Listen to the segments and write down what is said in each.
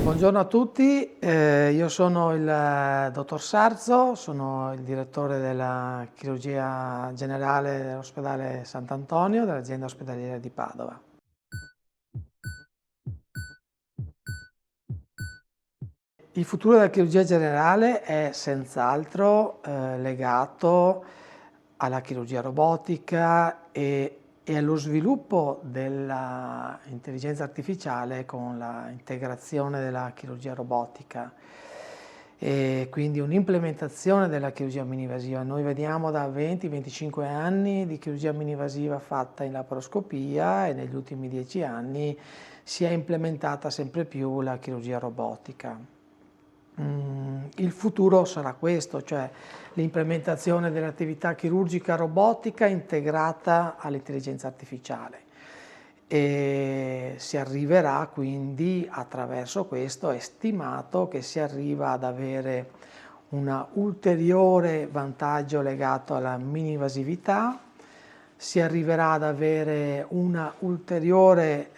Buongiorno a tutti, io sono il dottor Sarzo, sono il direttore della chirurgia generale dell'ospedale Sant'Antonio dell'azienda ospedaliera di Padova. Il futuro della chirurgia generale è senz'altro legato alla chirurgia robotica e allo sviluppo dell'intelligenza artificiale con l'integrazione della chirurgia robotica e quindi un'implementazione della chirurgia minivasiva. Noi vediamo da 20-25 anni di chirurgia minivasiva fatta in laparoscopia e negli ultimi 10 anni si è implementata sempre più la chirurgia robotica. Il futuro sarà questo, cioè l'implementazione dell'attività chirurgica robotica integrata all'intelligenza artificiale e si arriverà quindi attraverso questo, è stimato che si arriva ad avere un ulteriore vantaggio legato alla minivasività, si arriverà ad avere una ulteriore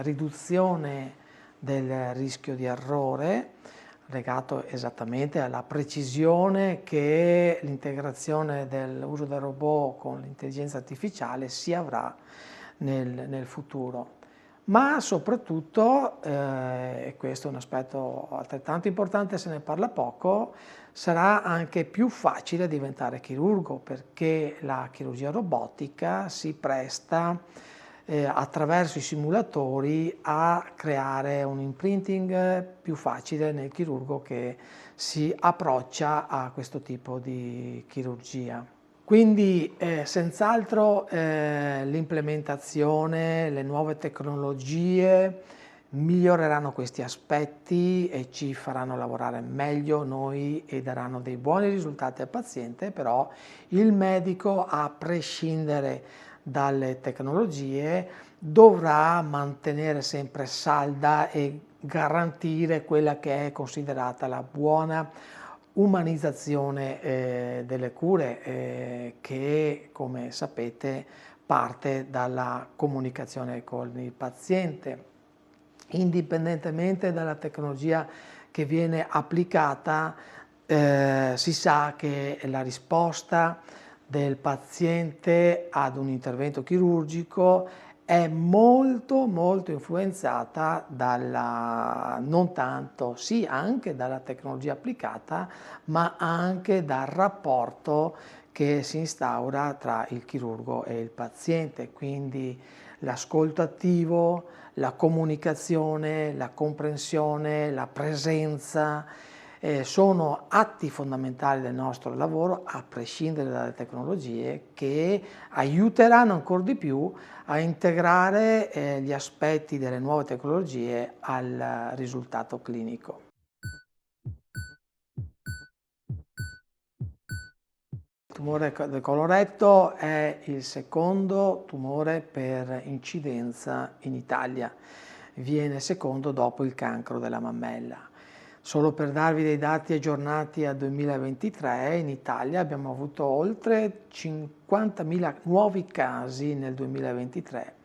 riduzione del rischio di errore legato esattamente alla precisione che l'integrazione dell'uso del robot con l'intelligenza artificiale si avrà nel futuro. Ma soprattutto, e questo è un aspetto altrettanto importante, se ne parla poco, sarà anche più facile diventare chirurgo perché la chirurgia robotica si presta attraverso i simulatori a creare un imprinting più facile nel chirurgo che si approccia a questo tipo di chirurgia. Quindi senz'altro l'implementazione, le nuove tecnologie miglioreranno questi aspetti e ci faranno lavorare meglio noi e daranno dei buoni risultati al paziente, però il medico, a prescindere dalle tecnologie, dovrà mantenere sempre salda e garantire quella che è considerata la buona umanizzazione delle cure che, come sapete, parte dalla comunicazione con il paziente. Indipendentemente dalla tecnologia che viene applicata, si sa che la risposta del paziente ad un intervento chirurgico è molto influenzata non tanto, sì, anche dalla tecnologia applicata, ma anche dal rapporto che si instaura tra il chirurgo e il paziente, quindi l'ascolto attivo, la comunicazione, la comprensione, la presenza, sono atti fondamentali del nostro lavoro, a prescindere dalle tecnologie, che aiuteranno ancora di più a integrare gli aspetti delle nuove tecnologie al risultato clinico. Il tumore del coloretto è il secondo tumore per incidenza in Italia, viene secondo dopo il cancro della mammella. Solo per darvi dei dati aggiornati al 2023, in Italia abbiamo avuto oltre 50.000 nuovi casi nel 2023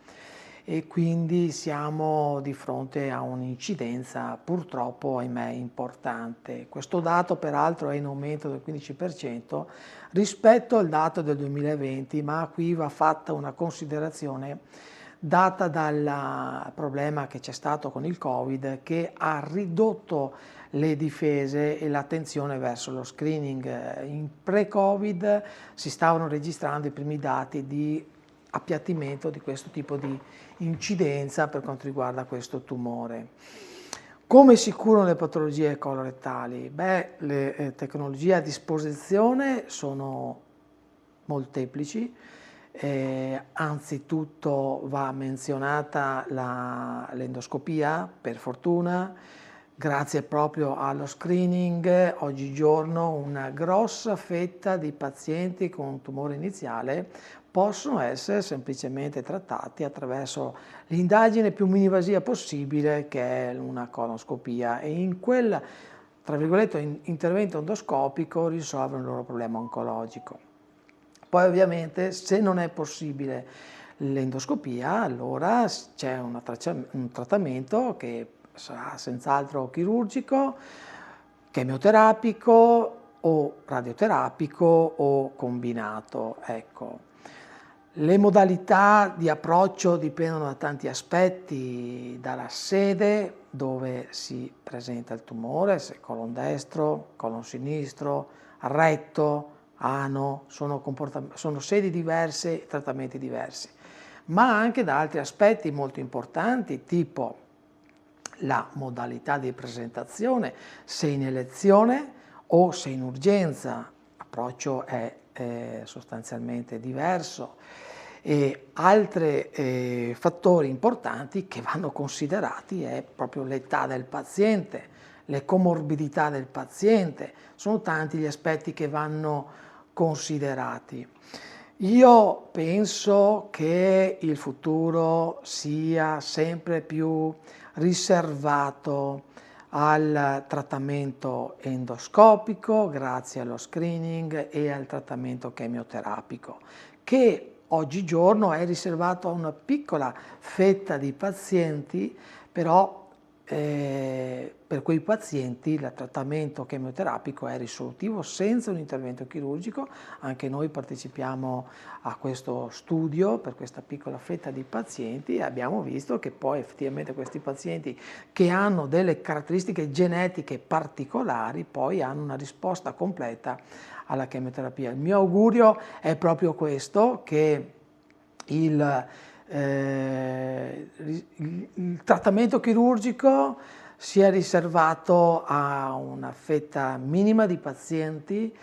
e quindi siamo di fronte a un'incidenza purtroppo, ahimè, importante. Questo dato peraltro è in aumento del 15% rispetto al dato del 2020, ma qui va fatta una considerazione data dal problema che c'è stato con il Covid, che ha ridotto le difese e l'attenzione verso lo screening. In pre-Covid si stavano registrando i primi dati di appiattimento di questo tipo di incidenza per quanto riguarda questo tumore. Come si curano le patologie colorettali? Beh, le tecnologie a disposizione sono molteplici. Anzitutto va menzionata l'endoscopia, per fortuna, grazie proprio allo screening, oggigiorno una grossa fetta di pazienti con un tumore iniziale possono essere semplicemente trattati attraverso l'indagine più minivasiva possibile, che è una colonoscopia, e in quel, tra virgolette, intervento endoscopico risolvono il loro problema oncologico. Poi ovviamente, se non è possibile l'endoscopia, allora c'è un trattamento che sarà senz'altro chirurgico, chemioterapico o radioterapico o combinato, ecco. Le modalità di approccio dipendono da tanti aspetti, dalla sede dove si presenta il tumore, se colon destro, colon sinistro, retto, ano, sono sedi diverse, trattamenti diversi, ma anche da altri aspetti molto importanti, tipo la modalità di presentazione, se in elezione o se in urgenza, l'approccio è sostanzialmente diverso, e altri fattori importanti che vanno considerati è proprio l'età del paziente, le comorbidità del paziente, sono tanti gli aspetti che vanno considerati. Io penso che il futuro sia sempre più riservato al trattamento endoscopico grazie allo screening e al trattamento chemioterapico, che oggigiorno è riservato a una piccola fetta di pazienti, però per quei pazienti il trattamento chemioterapico è risolutivo senza un intervento chirurgico. Anche noi partecipiamo a questo studio per questa piccola fetta di pazienti e abbiamo visto che poi effettivamente questi pazienti che hanno delle caratteristiche genetiche particolari poi hanno una risposta completa alla chemioterapia. Il mio augurio è proprio questo, che il trattamento chirurgico sia riservato a una fetta minima di pazienti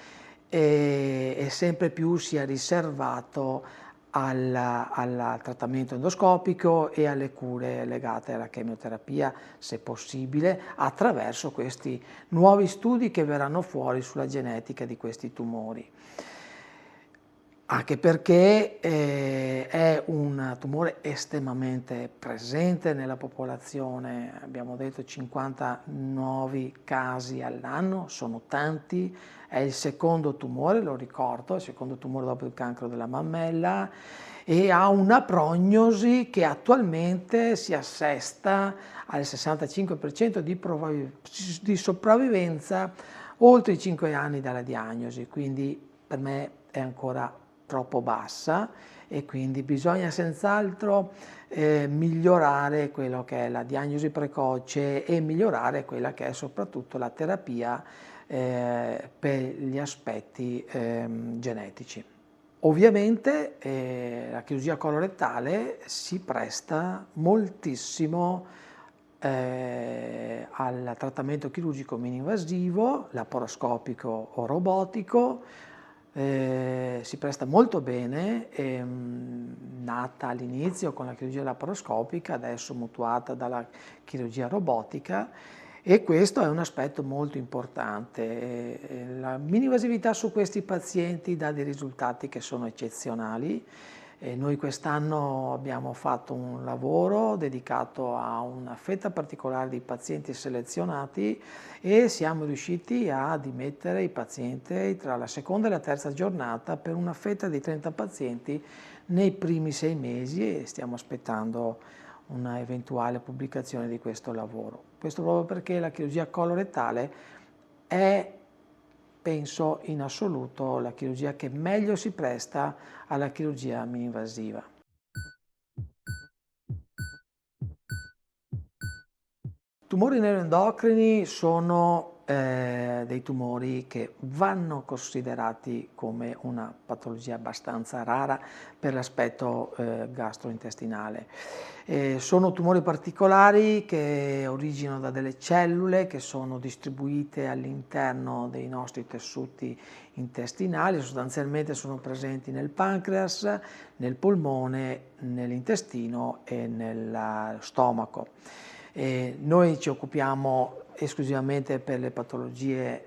e sempre più sia riservato al trattamento endoscopico e alle cure legate alla chemioterapia, se possibile, attraverso questi nuovi studi che verranno fuori sulla genetica di questi tumori. Anche perché è un tumore estremamente presente nella popolazione, abbiamo detto 50 nuovi casi all'anno, sono tanti, è il secondo tumore, lo ricordo, il secondo tumore dopo il cancro della mammella, e ha una prognosi che attualmente si assesta al 65% di sopravvivenza oltre i 5 anni dalla diagnosi, quindi per me è ancora troppo bassa e quindi bisogna senz'altro migliorare quello che è la diagnosi precoce e migliorare quella che è soprattutto la terapia per gli aspetti genetici. Ovviamente la chirurgia colorettale si presta moltissimo al trattamento chirurgico mini-invasivo, laparoscopico o robotico, si presta molto bene, nata all'inizio con la chirurgia laparoscopica, adesso mutuata dalla chirurgia robotica, e questo è un aspetto molto importante. La mini-invasività su questi pazienti dà dei risultati che sono eccezionali. Noi quest'anno abbiamo fatto un lavoro dedicato a una fetta particolare di pazienti selezionati e siamo riusciti a dimettere i pazienti tra la seconda e la terza giornata per una fetta di 30 pazienti nei primi 6 mesi e stiamo aspettando una eventuale pubblicazione di questo lavoro. Questo proprio perché la chirurgia colorettale è, penso, in assoluto la chirurgia che meglio si presta alla chirurgia mini-invasiva. Tumori neuroendocrini sono dei tumori che vanno considerati come una patologia abbastanza rara per l'aspetto gastrointestinale. Sono tumori particolari che originano da delle cellule che sono distribuite all'interno dei nostri tessuti intestinali, sostanzialmente sono presenti nel pancreas, nel polmone, nell'intestino e nel stomaco. Noi ci occupiamo esclusivamente per le patologie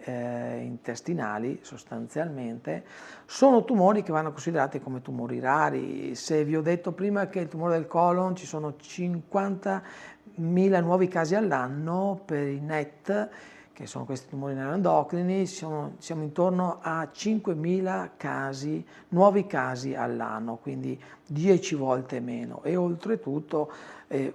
intestinali, sostanzialmente. Sono tumori che vanno considerati come tumori rari. Se vi ho detto prima che il tumore del colon ci sono 50.000 nuovi casi all'anno per i NET, che sono questi tumori neuroendocrini, siamo intorno a 5.000 casi, nuovi casi all'anno, quindi 10 volte meno, e oltretutto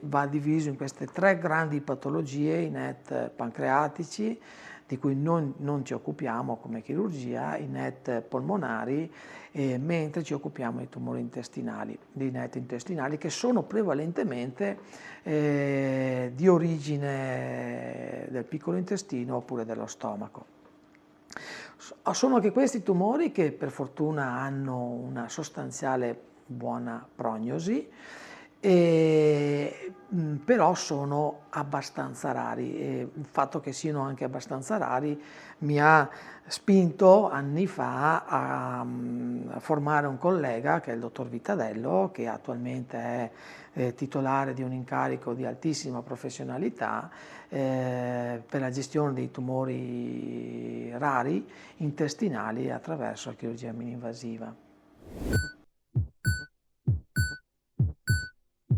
va diviso in queste 3 grandi patologie, i NET pancreatici, di cui non ci occupiamo come chirurgia, i NET polmonari, mentre ci occupiamo dei tumori intestinali, dei NET intestinali, che sono prevalentemente di origine del piccolo intestino oppure dello stomaco. Sono anche questi tumori che per fortuna hanno una sostanziale buona prognosi, però sono abbastanza rari, e il fatto che siano anche abbastanza rari mi ha spinto anni fa a formare un collega, che è il dottor Vitadello, che attualmente è titolare di un incarico di altissima professionalità per la gestione dei tumori rari intestinali attraverso la chirurgia mini-invasiva.